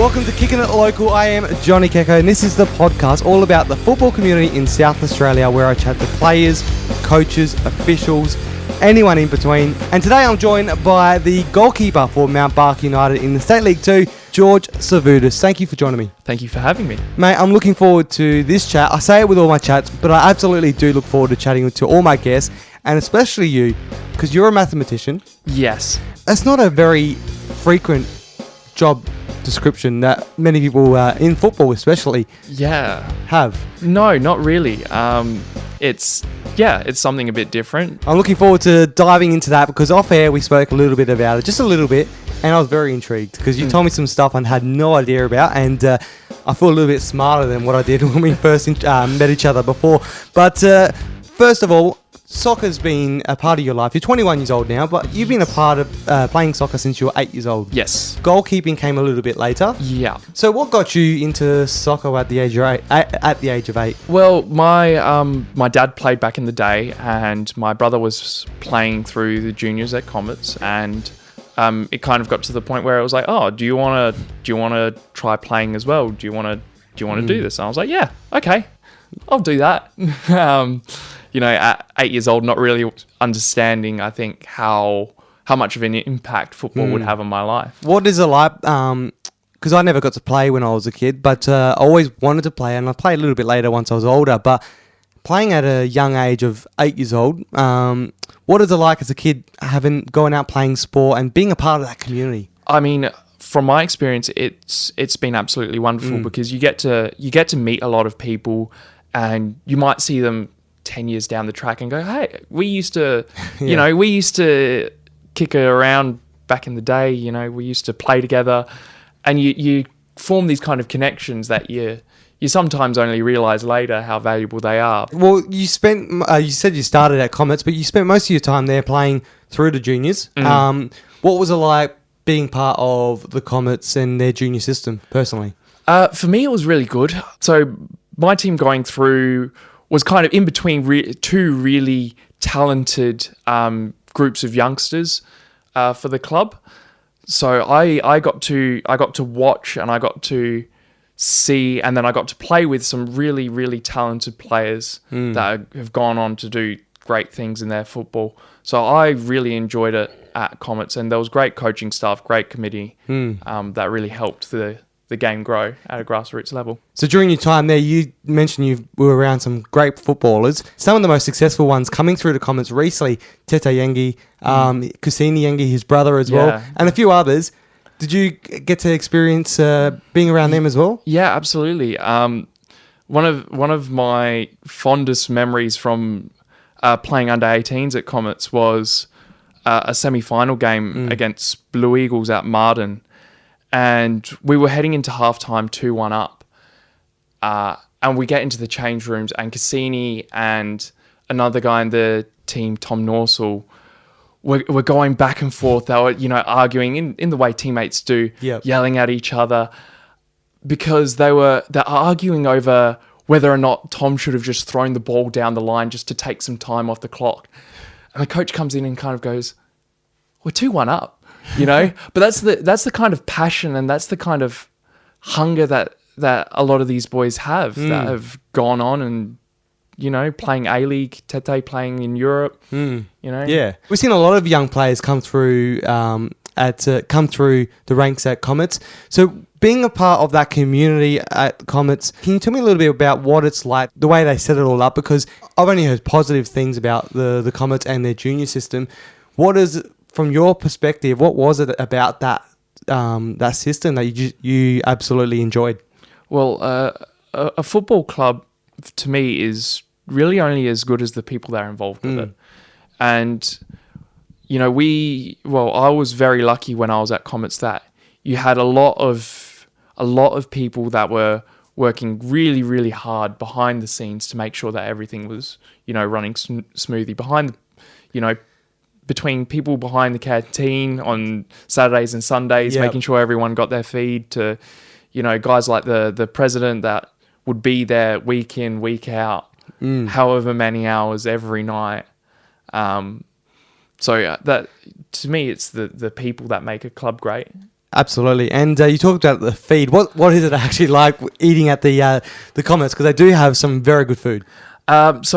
Welcome to Kicking It Local. I am Johnny Kecko, and this is the podcast all about the football community in South Australia, where I chat to players, coaches, officials, anyone in between. And today I'm joined by the goalkeeper for Mount Barker United in the State League 2, George Savvoudis. Thank you for joining me. Thank you for having me. Mate, I'm looking forward to this chat. I say it with all my chats, but I absolutely do look forward to chatting to all my guests, and especially you, because you're a mathematician. Yes. That's not a very frequent job description that many people in football especially have. No, not really. It's something a bit different. I'm looking forward to diving into that because off air we spoke a little bit about it, just a little bit, and I was very intrigued because you told me some stuff I had no idea about, and I feel a little bit smarter than what I did when we first met each other before. But first of all, soccer's been a part of your life. You're 21 years old now, but you've been a part of playing soccer since you were 8 years old. Yes. Goalkeeping came a little bit later. Yeah. So what got you into soccer at the age of 8? Well, my dad played back in the day, and my brother was playing through the juniors at Comets, and it kind of got to the point where it was like, oh, do you want to try playing as well? Do you want to do this? And I was like, yeah, okay, I'll do that. At 8 years old, not really understanding, I think, how much of an impact football would have on my life. What is it like? Because I never got to play when I was a kid, but I always wanted to play, and I played a little bit later once I was older. But playing at a young age of 8 years old, what is it like as a kid going out playing sport and being a part of that community? I mean, from my experience, it's been absolutely wonderful because you get to meet a lot of people, and you might see them 10 years down the track and go, hey, we used to, we used to kick it around back in the day, we used to play together, and you form these kind of connections that you sometimes only realise later how valuable they are. Well, you said you started at Comets, but you spent most of your time there playing through the juniors. What was it like being part of the Comets and their junior system, personally? For me, it was really good. So my team going through was kind of in between two really talented groups of youngsters for the club. So I got to watch, and I got to see, and then I got to play with some really, really talented players that have gone on to do great things in their football. So I really enjoyed it at Comets, and there was great coaching staff, great committee that really helped the game grow at a grassroots level. So during your time there, you mentioned you were around some great footballers. Some of the most successful ones coming through the Comets recently, Tete Yengi, Kusini Yengi, his brother as well, and a few others. Did you get to experience being around them as well? Yeah, absolutely. One of my fondest memories from playing under 18s at Comets was a semi-final game against Blue Eagles at Marden. And we were heading into halftime 2-1 up. And we get into the change rooms, and Cassini and another guy in the team, Tom Norsell, were going back and forth. They were, arguing in the way teammates do, yelling at each other, because they're arguing over whether or not Tom should have just thrown the ball down the line just to take some time off the clock. And the coach comes in and kind of goes, we're 2-1 up. But that's the kind of passion, and that's the kind of hunger that a lot of these boys have that have gone on and playing A-League, Tete playing in Europe. Yeah, we've seen a lot of young players come through the ranks at Comets. So being a part of that community at Comets, can you tell me a little bit about what it's like, the way they set it all up? Because I've only heard positive things about the Comets and their junior system. What is, from your perspective, what was it about that system that you absolutely enjoyed? Well, a football club, to me, is really only as good as the people that are involved with it. And, I was very lucky when I was at Comets that you had a lot of people that were working really, really hard behind the scenes to make sure that everything was, running smoothly between people behind the canteen on Saturdays and Sundays, making sure everyone got their feed, to, guys like the president that would be there week in, week out, however many hours every night. So that, to me, it's the people that make a club great. Absolutely. And you talked about the feed. What is it actually like eating at the Comets? Because they do have some very good food. It's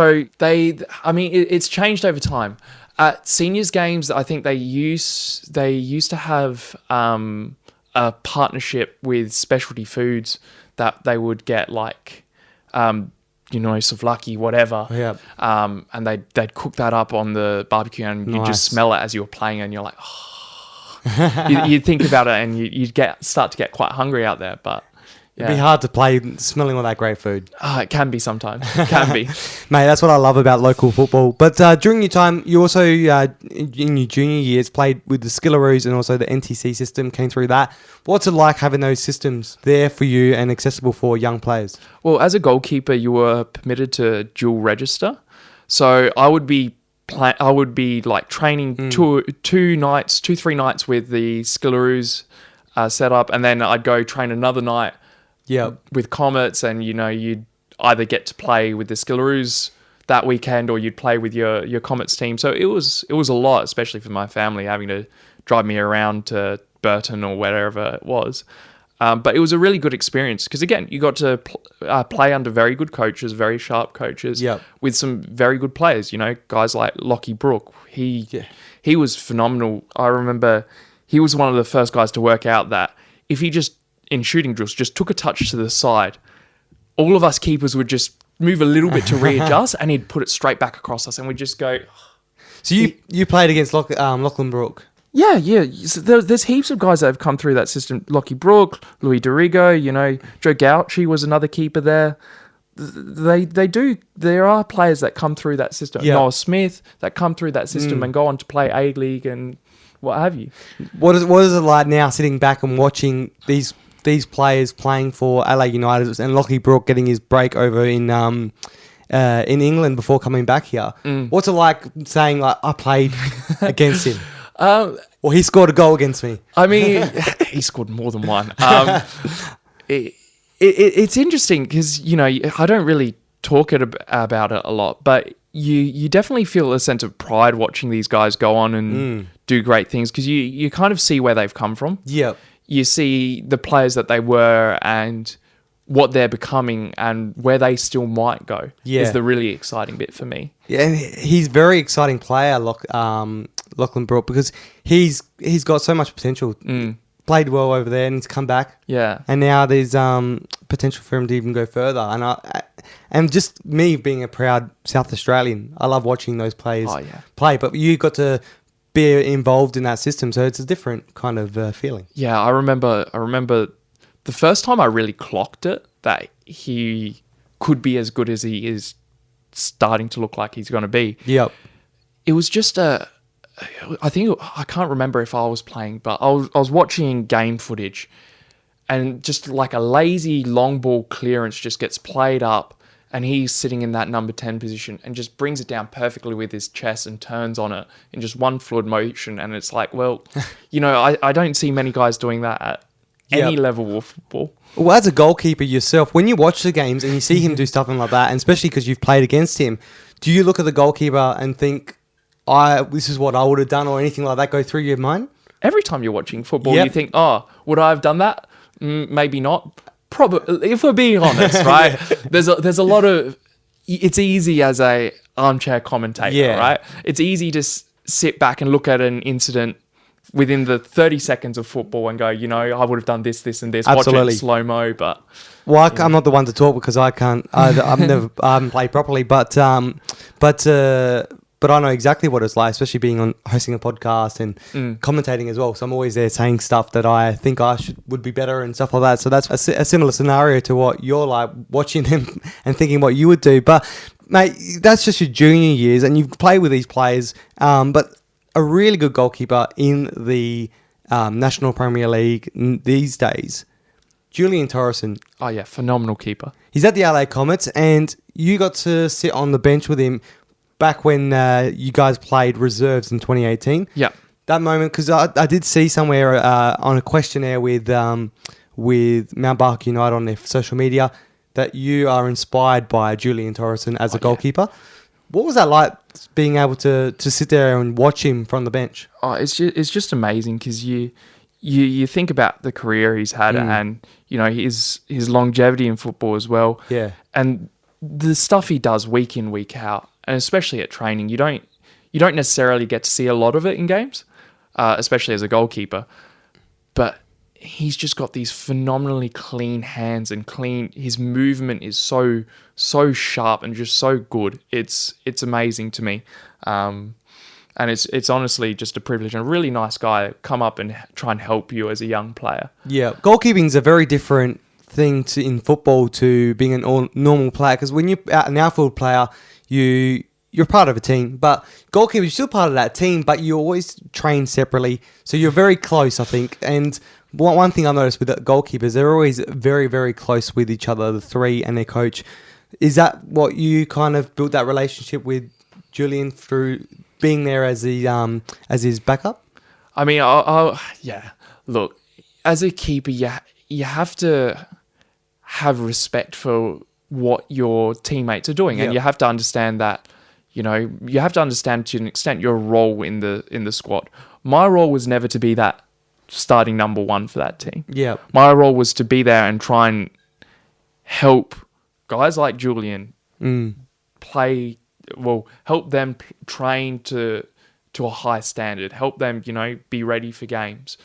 changed over time. At seniors games, I think they used to have a partnership with specialty foods that they would get, like, souvlaki, whatever. Yeah. And they'd cook that up on the barbecue, and you just smell it as you were playing, and you're like, oh. You'd think about it, and you'd start to get quite hungry out there, but. Yeah. It'd be hard to play smelling all that great food. It can be sometimes. It can be. Mate, that's what I love about local football. But during your time, you also, in your junior years, played with the Skillaroos and also the NTC system, came through that. What's it like having those systems there for you and accessible for young players? Well, as a goalkeeper, you were permitted to dual register. So I would be like training 3 nights with the Skillaroos setup, and then I'd go train another night with Comets, and you'd either get to play with the Skillaroos that weekend, or you'd play with your Comets team. So it was a lot, especially for my family, having to drive me around to Burton or wherever it was. But it was a really good experience because, again, you got to play under very good coaches, very sharp coaches, with some very good players. Guys like Lockie Brook. He was phenomenal. I remember he was one of the first guys to work out that if he just, in shooting drills, just took a touch to the side, all of us keepers would just move a little bit to readjust, and he'd put it straight back across us, and we'd just go. So you played against Lachlan Brook? Yeah. So there's heaps of guys that have come through that system. Lockie Brook, Louis Dorigo, Joe Gauchi was another keeper there. There are players that come through that system. Noah Smith that come through that system and go on to play A-League and what have you. What is it like now sitting back and watching these players playing for Adelaide United and Lockie Brook getting his break over in England before coming back here? What's it like saying, like, I played against him? Or he scored a goal against me? I mean, he scored more than one. It's interesting because, I don't really talk about it a lot, but you definitely feel a sense of pride watching these guys go on and do great things because you kind of see where they've come from. Yeah. You see the players that they were and what they're becoming and where they still might go is the really exciting bit for me. Yeah, and he's a very exciting player, Lachlan Brook, because he's got so much potential. Played well over there and he's come back. Yeah. And now there's potential for him to even go further. And just me being a proud South Australian, I love watching those players play. But you got to be involved in that system, so it's a different kind of feeling. Yeah, I remember the first time I really clocked it, that he could be as good as he is starting to look like he's going to be. Yep. It was just I can't remember if I was playing, but I was watching game footage, and just like a lazy long ball clearance just gets played up, and he's sitting in that number 10 position and just brings it down perfectly with his chest and turns on it in just one fluid motion. And it's like, well, I don't see many guys doing that at any level of football. Well, as a goalkeeper yourself, when you watch the games and you see him do something like that, and especially because you've played against him, do you look at the goalkeeper and think, this is what I would have done, or anything like that go through your mind? Every time you're watching football, you think, would I have done that? Maybe not. Probably, if we're being honest, right? There's a lot of. It's easy as a armchair commentator, right? It's easy to sit back and look at an incident within the 30 seconds of football and go, I would have done this, and this. Absolutely. Watch it in slow mo, but. Well, I'm not the one to talk because I can't. I haven't played properly, but I know exactly what it's like, especially being hosting a podcast and commentating as well. So I'm always there saying stuff that I think would be better and stuff like that. So that's a similar scenario to what you're like, watching them and thinking what you would do. But mate, that's just your junior years, and you've played with these players. But a really good goalkeeper in the National Premier League these days, Julian Torreson. Oh yeah, phenomenal keeper. He's at the Adelaide Comets, and you got to sit on the bench with him back when you guys played reserves in 2018. Yeah. That moment, because I did see somewhere on a questionnaire with Mount Barker United on their social media that you are inspired by Julian Torreson as a goalkeeper. Yeah. What was that like, being able to sit there and watch him from the bench? Oh, it's just amazing because you you think about the career he's had and, you know, his longevity in football as well. Yeah. And the stuff he does week in, week out, and especially at training, you don't necessarily get to see a lot of it in games, especially as a goalkeeper. But he's just got these phenomenally clean hands and his movement is so sharp and just so good. It's amazing to me. And it's honestly just a privilege and a really nice guy to come up and try and help you as a young player. Yeah, goalkeeping is a very different thing in football to being a normal player, because when you're an outfield player, you're part of a team, but goalkeeper, you're still part of that team, but you always train separately, so you're very close, I think. And one thing I've noticed with the goalkeepers, they're always very, very close with each other, the three and their coach. Is that what you kind of built that relationship with Julian through being there as his backup? I mean, yeah. Look, as a keeper, you have to have respect for what your teammates are doing, and you have to understand that. You know, you have to understand to an extent your role in the squad. My role was never to be that starting number one for that team. Yeah. My role was to be there and try and help guys like Julian play. Well, help them train to a high standard. Help them, you know, be ready for games.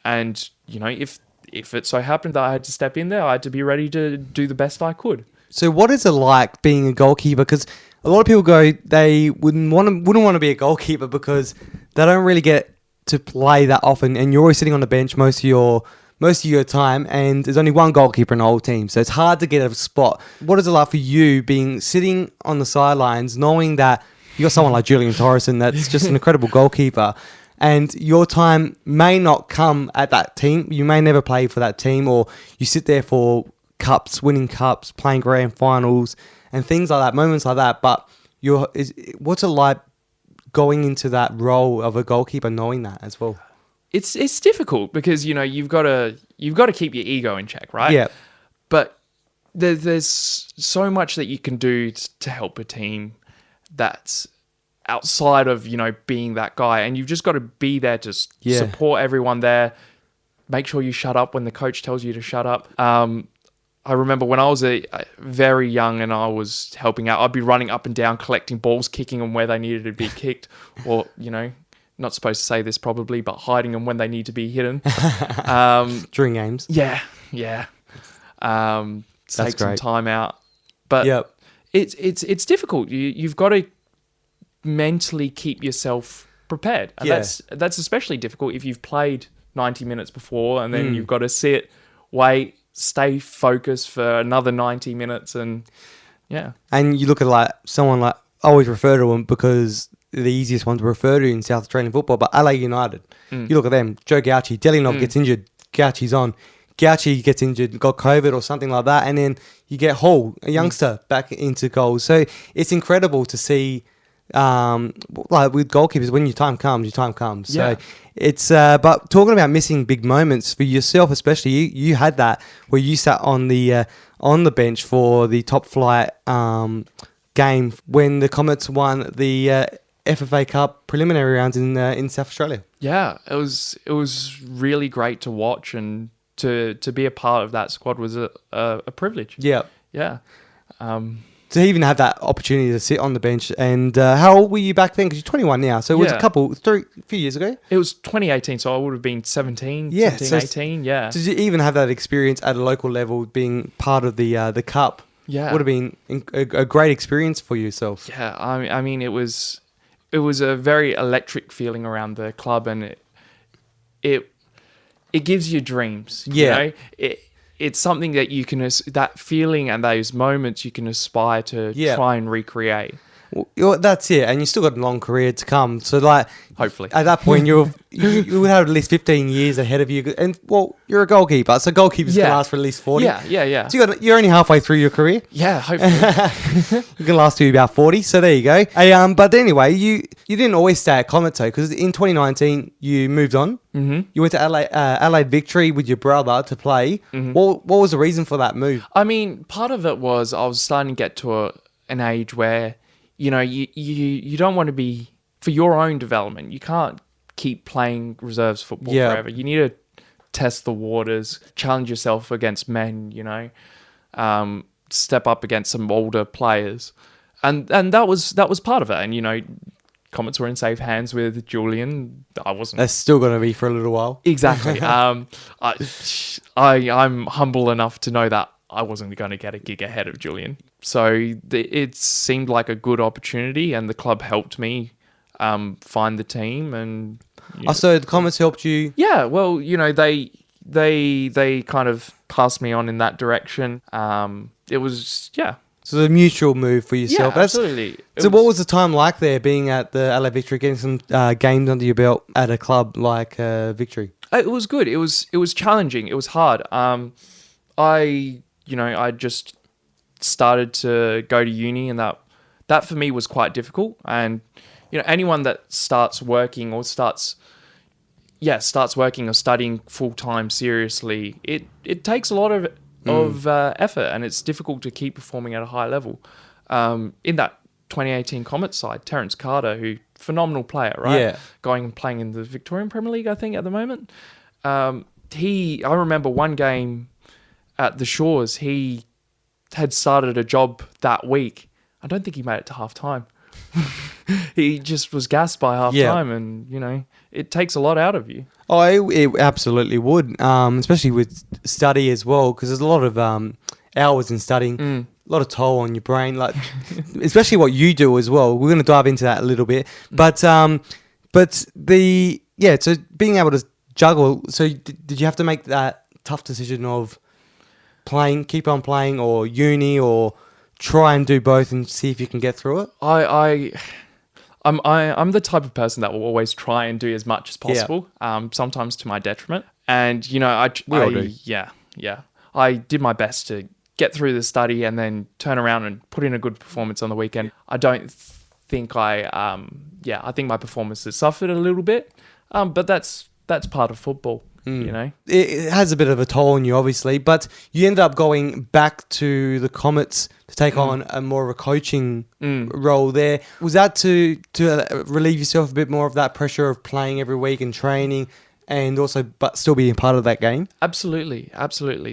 And, you know, if it so happened that I had to step in there, I had to be ready to do the best I could. So what is it like being a goalkeeper? Because a lot of people go they wouldn't want to be a goalkeeper because they don't really get to play that often, and you're always sitting on the bench most of your time, and there's only one goalkeeper in the whole team, so it's hard to get a spot. What is it like for you sitting on the sidelines, knowing that you got someone like Julian Torreson that's just an incredible goalkeeper, and your time may not come at that team? You may never play for that team, or you sit there for cups, winning cups, playing grand finals, and things like that, moments like that. But what's it like going into that role of a goalkeeper, knowing that as well? It's difficult because, you know, you've got to keep your ego in check, right? Yeah. But there's so much that you can do to help a team that's outside of, you know, being that guy, and you've just got to be there to support everyone there. Make sure you shut up when the coach tells you to shut up. I remember when I was very young and I was helping out, I'd be running up and down, collecting balls, kicking them where they needed to be kicked, or, you know, not supposed to say this probably, but hiding them when they need to be hidden. During games. Yeah. Take some time out. But it's difficult. You've got to mentally keep yourself prepared. And that's especially difficult if you've played 90 minutes before, and then you've got to sit, wait, stay focused for another 90 minutes, and And you look at like someone like, I always refer to them because they're the easiest one to refer to in South Australian football, but Adelaide United. You look at them, Joe Gauci, Delinov gets injured, Gauci's on. Gauci gets injured, got COVID or something like that, and then you get Hall, a youngster, back into goals. So it's incredible to see, like with goalkeepers, when your time comes, your time comes. Yeah. So it's, but talking about missing big moments for yourself, especially, you had that where you sat on the bench for the top flight game when the Comets won the FFA Cup preliminary rounds in South Australia. Yeah, it was really great to watch, and to be a part of that squad was a privilege. Yeah. Yeah. To even have that opportunity to sit on the bench. And how old were you back then? Because you're 21 now. So it was a few years ago. It was 2018, so I would have been 17, 18, yeah. Did you even have that experience at a local level, being part of the Cup? Yeah. Would have been a great experience for yourself. Yeah, I mean, it was a very electric feeling around the club, and it gives you dreams. Yeah. You know? It's something that you can, that feeling and those moments you can aspire to try and recreate. Well, that's it, and you still got a long career to come. So, like, hopefully, at that point, you would have at least 15 years ahead of you. And well, you're a goalkeeper, so goalkeepers can last for at least 40. Yeah. So you're only halfway through your career. Yeah, hopefully, you can last to about 40. So there you go. Hey, but anyway, you didn't always stay at Comets, though, because in 2019 you moved on. Mm-hmm. You went to Adelaide Victory with your brother to play. Mm-hmm. What was the reason for that move? I mean, part of it was I was starting to get to an age where, you know, you don't want to be, for your own development, you can't keep playing reserves football forever. You need to test the waters, challenge yourself against men, step up against some older players. And that was part of it. And, Comets were in safe hands with Julian. I wasn't. That's still going to be for a little while. Exactly. I'm humble enough to know that I wasn't going to get a gig ahead of Julian. So it seemed like a good opportunity, and the club helped me find the team. And so the Comets helped you. Yeah. Well, they kind of passed me on in that direction. It was So the mutual move for yourself. Yeah, absolutely. What was the time like there, being at the Adelaide Victory, getting some games under your belt at a club like Victory? It was good. It was challenging. It was hard. I just started to go to uni, and that for me was quite difficult. And anyone that starts working or starts working or studying full time seriously, it takes a lot of effort, and it's difficult to keep performing at a high level. In that 2018 Comets side, Terence Carter, who phenomenal player, right? Yeah. Going and playing in the Victorian Premier League, I think, at the moment. I remember one game at the Shores, he had started a job that week. I don't think he made it to half time. He just was gassed by half time, and it takes a lot out of you. Oh, it absolutely would, especially with study as well, because there's a lot of hours in studying, a lot of toll on your brain, like especially what you do as well. We're going to dive into that a little bit, but so being able to juggle. So did you have to make that tough decision of keep on playing, or uni, or try and do both and see if you can get through it? I'm the type of person that will always try and do as much as possible. Sometimes to my detriment, and we all do. I did my best to get through the study and then turn around and put in a good performance on the weekend. I don't think I think my performance has suffered a little bit, but that's part of football. It has a bit of a toll on you, obviously, but you ended up going back to the Comets to take on a more of a coaching role there. Was that to relieve yourself a bit more of that pressure of playing every week and training, and also but still being part of that game? Absolutely.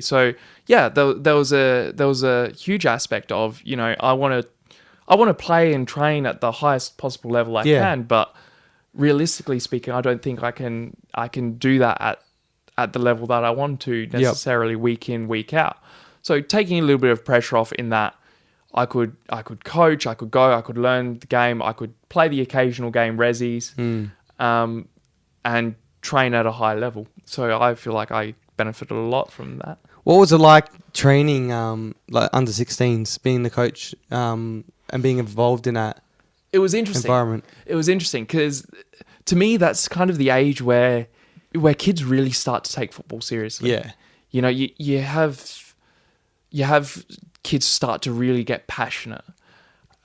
So there was a huge aspect of I want to play and train at the highest possible level I can, but realistically speaking, I don't think I can do that at the level that I want to necessarily week in, week out. So taking a little bit of pressure off in that I could coach, I could go, I could learn the game, I could play the occasional game resis, and train at a high level. So I feel like I benefited a lot from that. What was it like training like under 16s, being the coach and being involved in that? It was interesting. Environment. It was interesting because to me that's kind of the age where kids really start to take football seriously. Yeah. You have kids start to really get passionate.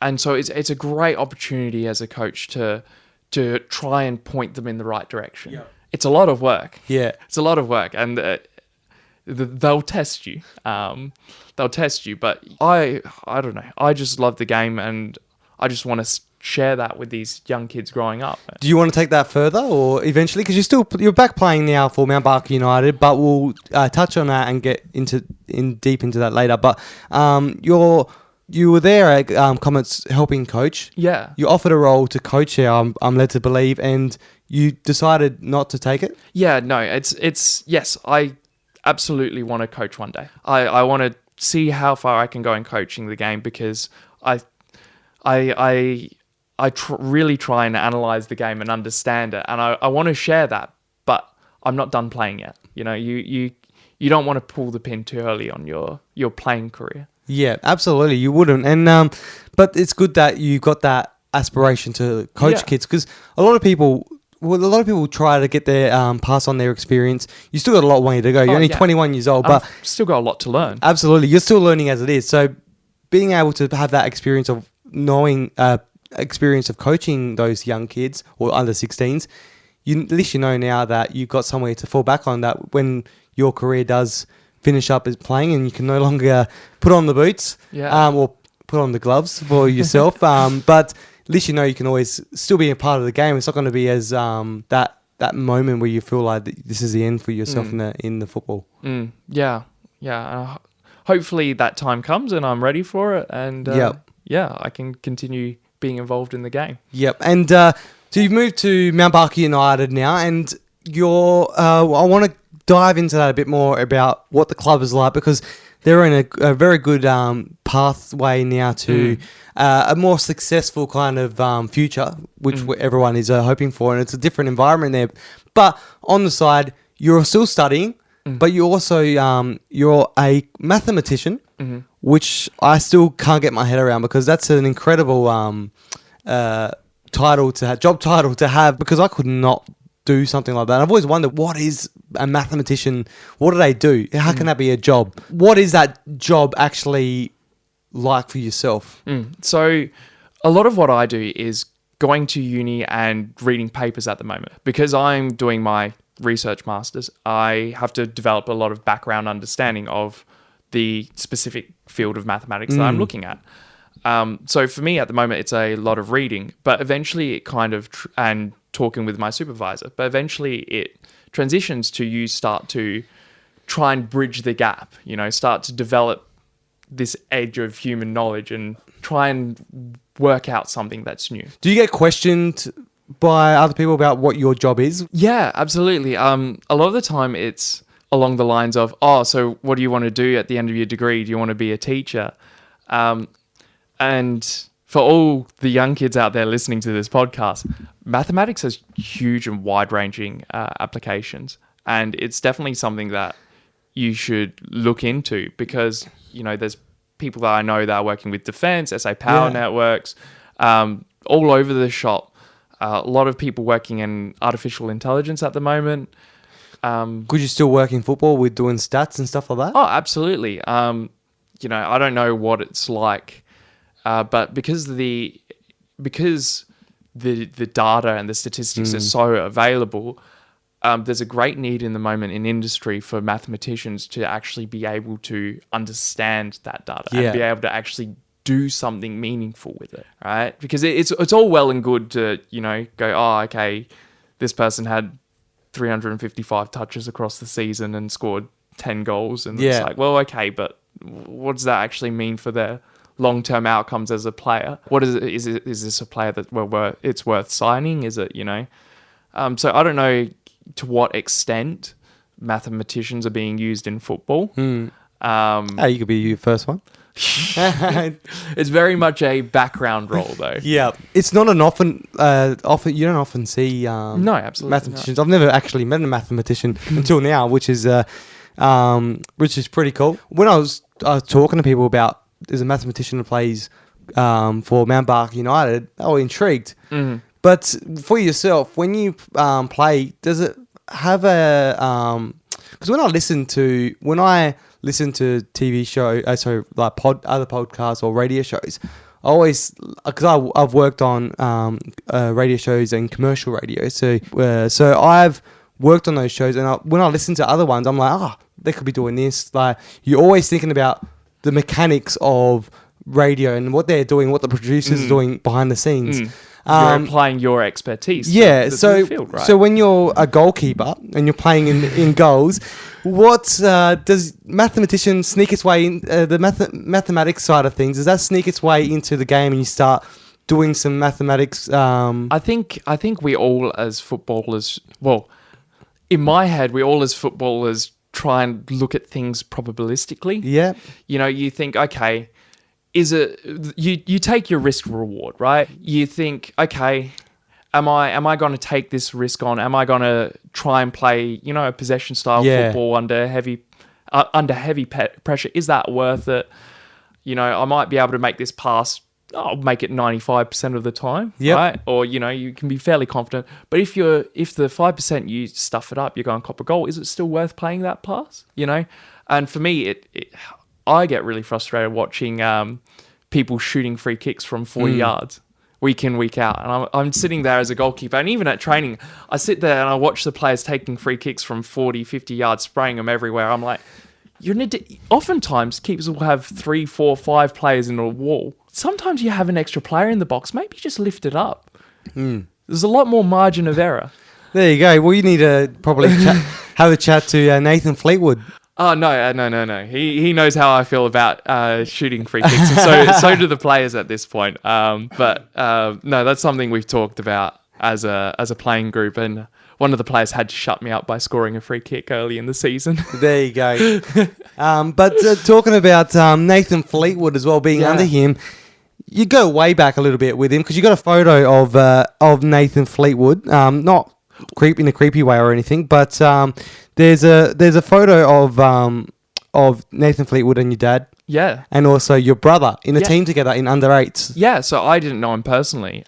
And so it's a great opportunity as a coach to try and point them in the right direction. Yeah. It's a lot of work. Yeah. It's a lot of work, and they'll test you. But I don't know. I just love the game, and I just want to share that with these young kids growing up. Do you want to take that further, or eventually? Because you're back playing now for Mount Barker United, but we'll touch on that and get deep into that later. But you were there at Comets helping coach. Yeah. You offered a role to coach here, I'm led to believe, and you decided not to take it? Yeah, no, it's yes, I absolutely want to coach one day. I want to see how far I can go in coaching the game, because I really try and analyze the game and understand it, and I want to share that, but I'm not done playing yet. You don't want to pull the pin too early on your playing career. Yeah, absolutely, you wouldn't. And but it's good that you got that aspiration to coach kids, because a lot of people try to get their pass on their experience. You still got a lot way to go. You're only 21 years old, but I've still got a lot to learn. Absolutely, you're still learning as it is. So being able to have that experience of knowing, experience of coaching those young kids or under 16s, at least you know now that you've got somewhere to fall back on, that when your career does finish up as playing and you can no longer put on the boots or put on the gloves for yourself, but at least you know you can always still be a part of the game. It's not going to be as that that moment where you feel like this is the end for yourself in the football? Yeah. Hopefully that time comes and I'm ready for it, and I can continue being involved in the game. Yep. And so you've moved to Mount Barker United now, and I want to dive into that a bit more about what the club is like, because they're in a very good pathway now to a more successful kind of future, which everyone is hoping for, and it's a different environment there. But on the side, you're still studying, but you also you're a mathematician, which I still can't get my head around, because that's an incredible job title to have, because I could not do something like that. I've always wondered, what is a mathematician? What do they do? How can that be a job? What is that job actually like for yourself? So a lot of what I do is going to uni and reading papers at the moment. Because I'm doing my research masters, I have to develop a lot of background understanding of the specific field of mathematics that I'm looking at. So for me at the moment, it's a lot of reading, but eventually it kind of, and talking with my supervisor, but eventually it transitions to you start to try and bridge the gap, start to develop this edge of human knowledge and try and work out something that's new. Do you get questioned by other people about what your job is? Yeah, absolutely. A lot of the time it's along the lines of, so what do you want to do at the end of your degree? Do you want to be a teacher? And for all the young kids out there listening to this podcast, mathematics has huge and wide-ranging applications, and it's definitely something that you should look into, because there's people that I know that are working with defense, SA Power networks, all over the shop. A lot of people working in artificial intelligence at the moment. Could you still work in football with doing stats and stuff like that? Oh, absolutely. I don't know what it's like. But because the data and the statistics are so available, there's a great need in the moment in industry for mathematicians to actually be able to understand that data and be able to actually do something meaningful with it, right? Because it's all well and good to go, okay, this person had 355 touches across the season and scored 10 goals, and it's like, well, okay, but what does that actually mean for their long-term outcomes as a player? What is it? Is this a player that it's worth signing? Is it, so I don't know to what extent mathematicians are being used in football. You could be your first one. It's very much a background role, though. Yeah, it's not an often you don't often see no, absolutely mathematicians. I've never actually met a mathematician until now, which is pretty cool. When I was talking to people about there's a mathematician who plays for Mount Barker United, they were intrigued. But for yourself, when you play, does it have a... Because when I listen to TV show, like other podcasts or radio shows, I always... Because I've worked on radio shows and commercial radio, so I've worked on those shows, and when I listen to other ones, I'm like, they could be doing this. Like, you're always thinking about the mechanics of radio and what they're doing, what the producers are doing behind the scenes. You're applying your expertise. Yeah, to the field, right? So when you're a goalkeeper and you're playing in goals, what does mathematician sneak its way in? The mathematics side of things, does that sneak its way into the game and you start doing some mathematics? I think we all as footballers, well, in my head, we all as footballers try and look at things probabilistically. Yeah. You think, okay, is it, you take your risk reward, right? You think, okay, am I going to take this risk on? Am I going to try and play, a possession style football under heavy pressure? Is that worth it? I might be able to make this pass. I'll make it 95% of the time, right? Or, you can be fairly confident. But if the 5% you stuff it up, you go and cop a goal, is it still worth playing that pass? And for me, I get really frustrated watching people shooting free kicks from 40 yards week in, week out. And I'm sitting there as a goalkeeper. And even at training, I sit there and I watch the players taking free kicks from 40, 50 yards, spraying them everywhere. I'm like, oftentimes keepers will have 3, 4, 5 players in a wall. Sometimes you have an extra player in the box. Maybe just lift it up. There's a lot more margin of error. There you go. Well, you need to probably have a chat to Nathan Fleetwood. Oh, no. He knows how I feel about shooting free kicks, and so do the players at this point. But no, that's something we've talked about as a playing group, and one of the players had to shut me up by scoring a free kick early in the season. There you go. But talking about Nathan Fleetwood as well, being under him, you go way back a little bit with him because you got a photo of Nathan Fleetwood, not in a creepy way or anything, but there's a photo of Nathan Fleetwood and your dad. Yeah. And also your brother in a team together in under 8s. Yeah, so I didn't know him personally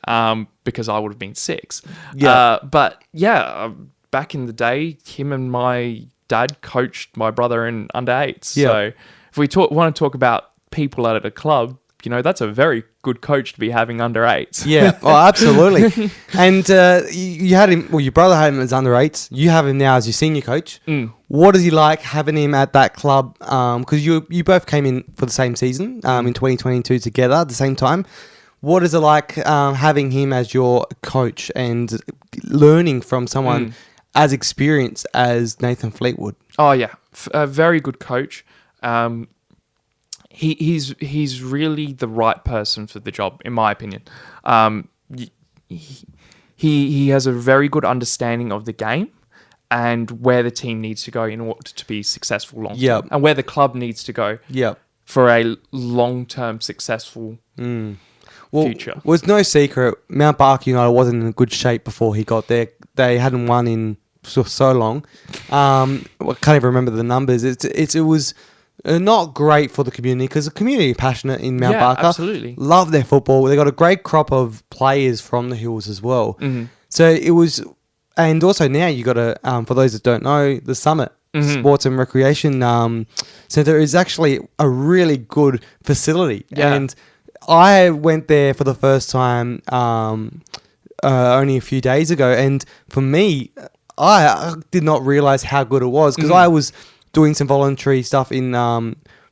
because I would have been 6. Yeah. But yeah, back in the day, him and my dad coached my brother in under 8s. Yeah. So if we want to talk about people at a club, that's a very good coach to be having under 8s. Yeah, oh, absolutely. And you had him, well, your brother had him as under 8s. You have him now as your senior coach. What is he like having him at that club? Because you both came in for the same season in 2022 together at the same time. What is it like having him as your coach and learning from someone as experienced as Nathan Fleetwood? Oh, yeah. A very good coach. He's really the right person for the job, in my opinion. He has a very good understanding of the game and where the team needs to go in order to be successful long term, and where the club needs to go for a long-term successful future. Well, it's no secret, Mount Barker United wasn't in good shape before he got there. They hadn't won in so long. I can't even remember the numbers. It was not great for the community because the community are passionate in Mount Barker. Absolutely. Love their football. They got a great crop of players from the Hills as well. So it was, and also now you got a, for those that don't know, the Summit Sports and Recreation Centre is actually a really good facility. Yeah. And I went there for the first time only a few days ago, and for me, I did not realise how good it was because I was doing some voluntary stuff in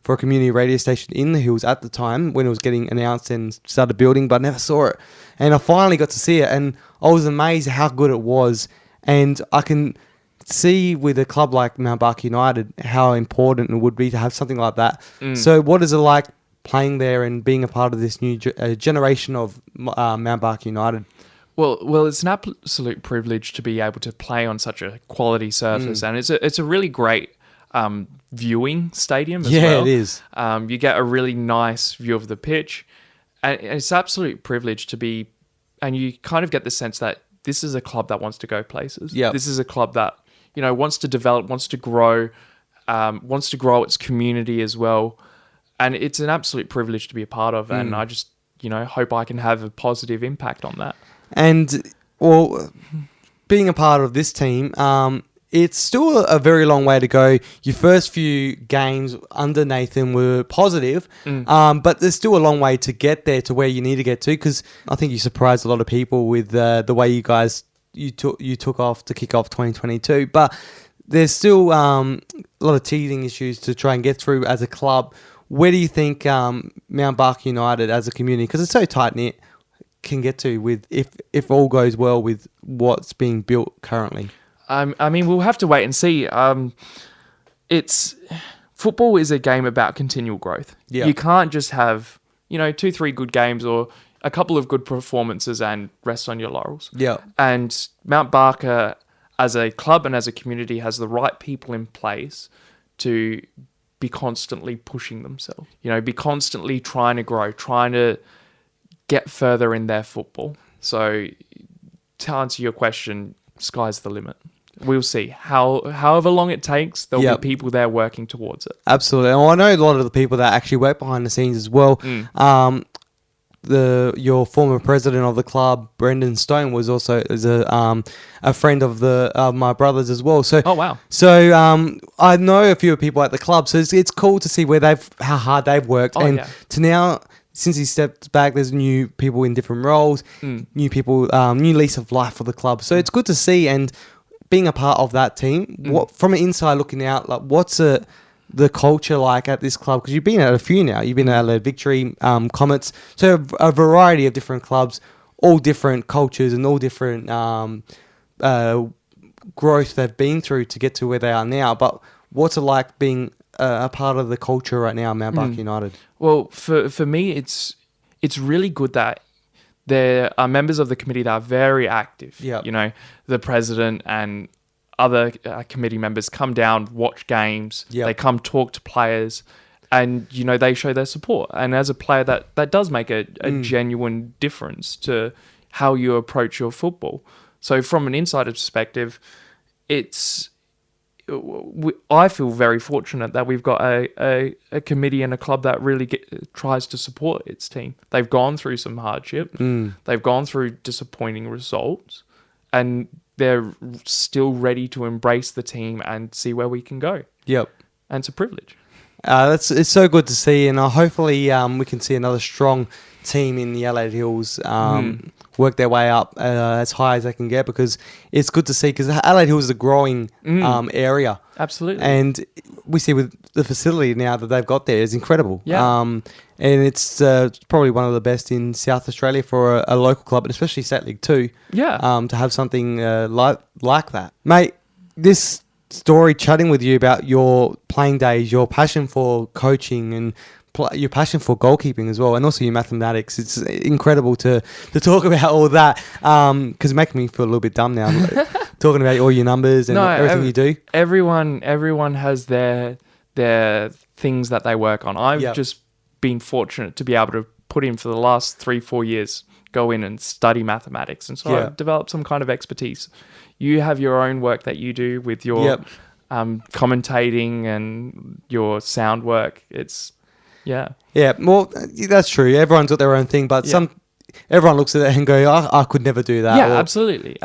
for a community radio station in the Hills at the time when it was getting announced and started building, but I never saw it. And I finally got to see it, and I was amazed how good it was. And I can see with a club like Mount Barker United how important it would be to have something like that. So what is it like playing there and being a part of this new generation of Mount Barker United? Well, it's an absolute privilege to be able to play on such a quality surface, and it's a really great viewing stadium as well. Yeah, it is. You get a really nice view of the pitch, and it's an absolute privilege to be, and you kind of get the sense that this is a club that wants to go places. Yeah. This is a club that, wants to develop, wants to grow its community as well. And it's an absolute privilege to be a part of, and I just, hope I can have a positive impact on that. And, well, being a part of this team, it's still a very long way to go. Your first few games under Nathan were positive, but there's still a long way to get there to where you need to get to, because I think you surprised a lot of people with the way you took off to kick off 2022. But there's still a lot of teething issues to try and get through as a club. Where do you think Mount Barker United as a community, because it's so tight-knit, can get to with if all goes well with what's being built currently? I mean, we'll have to wait and see. Football is a game about continual growth. Yeah. You can't just have 2-3 good games or a couple of good performances and rest on your laurels. Yeah. And Mount Barker, as a club and as a community, has the right people in place to be constantly pushing themselves. Be constantly trying to grow, trying to get further in their football. So, to answer your question, sky's the limit. We'll see. However long it takes, there'll be people there working towards it. Absolutely. And I know a lot of the people that actually work behind the scenes as well. Your former president of the club, Brendan Stone, was also a friend of my brother's as well. So, oh wow! So I know a few people at the club. So it's cool to see how hard they've worked, to now. Since he stepped back, there's new people in different roles, new people, new lease of life for the club. So it's good to see, and being a part of that team. What from an inside looking out, like what's the culture like at this club? Because you've been at a few now. You've been at Adelaide Victory, Comets, so a variety of different clubs, all different cultures and all different growth they've been through to get to where they are now. But what's it like being a part of the culture right now, Mount Barker United? Well, for me, it's really good that there are members of the committee that are very active. Yep. You know, the president and other committee members come down, watch games. Yep. They come talk to players, and you know they show their support. And as a player, that does make a genuine difference to how you approach your football. So from an insider perspective, I feel very fortunate that we've got a committee and a club that really tries to support its team. They've gone through some hardship. They've gone through disappointing results, and they're still ready to embrace the team and see where we can go. Yep. And it's a privilege. It's so good to see, and hopefully we can see another strong team in the Adelaide Hills work their way up as high as they can get, because it's good to see, because Adelaide Hills is a growing area. Absolutely. And we see with the facility now that they've got there is incredible. Yeah. And it's probably one of the best in South Australia for a local club, and especially State League 2. Yeah. To have something like that. Mate, this story, chatting with you about your playing days, your passion for coaching and your passion for goalkeeping as well, and also your mathematics. It's incredible to talk about all that, because it makes me feel a little bit dumb now, talking about all your numbers and everything you do. Everyone has their things that they work on. I've just been fortunate to be able to put in for the last 3-4 years, go in and study mathematics, and so I've developed some kind of expertise. You have your own work that you do with your commentating and your sound work. Yeah, well, that's true. Everyone's got their own thing, but everyone looks at it and go, I could never do that. Yeah, absolutely.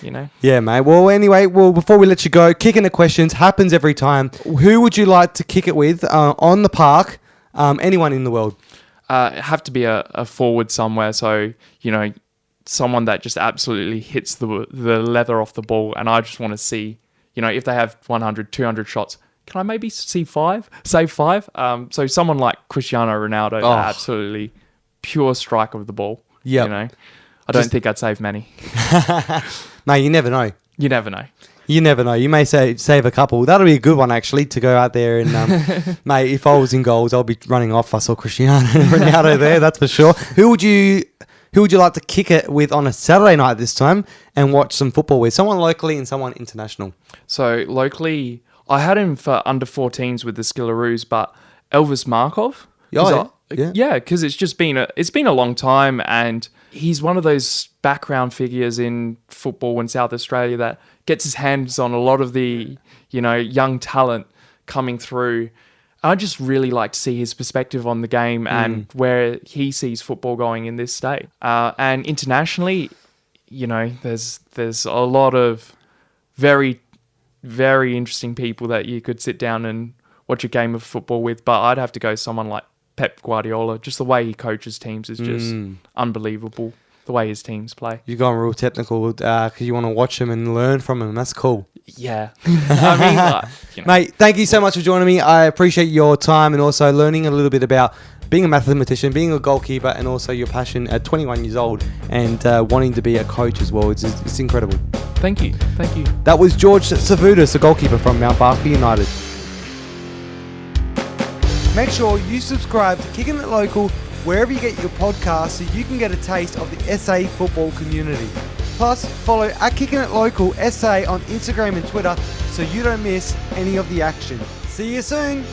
You know. Yeah, mate. Well, anyway, before we let you go, kicking the questions happens every time. Who would you like to kick it with on the park? Anyone in the world? Have to be a forward somewhere. So you know, someone that just absolutely hits the leather off the ball, and I just want to see, you know, if they have 100, 200 shots. Can I maybe see 5? Save 5? So someone like Cristiano Ronaldo, that absolutely pure strike of the ball. Yeah. You know, I don't think I'd save many. Mate, you never know. You never know. You never know. You may save a couple. That'll be a good one, actually, to go out there and, mate, if I was in goals, I'll be running off. I saw Cristiano Ronaldo there, that's for sure. Who would you like to kick it with on a Saturday night this time and watch some football with? Someone locally and someone international. So locally, I had him for under 14s with the Skillaroos, but Elvis Markov. Because it's been a long time, and he's one of those background figures in football in South Australia that gets his hands on a lot of the, you know, young talent coming through. I just really like to see his perspective on the game and where he sees football going in this state. And internationally, you know, there's a lot of very, very interesting people that you could sit down and watch a game of football with. But I'd have to go someone like Pep Guardiola. Just the way he coaches teams is just unbelievable. The way his teams play. You're going real technical because you want to watch him and learn from him. That's cool. Yeah. I mean, you know. Mate, thank you so much for joining me. I appreciate your time and also learning a little bit about being a mathematician, being a goalkeeper, and also your passion at 21 years old and wanting to be a coach as well. It's incredible. Thank you. That was George Savvoudis, a goalkeeper from Mount Barker United. Make sure you subscribe to Kicking It Local wherever you get your podcasts so you can get a taste of the SA football community. Plus, follow at Kicking It Local SA on Instagram and Twitter so you don't miss any of the action. See you soon!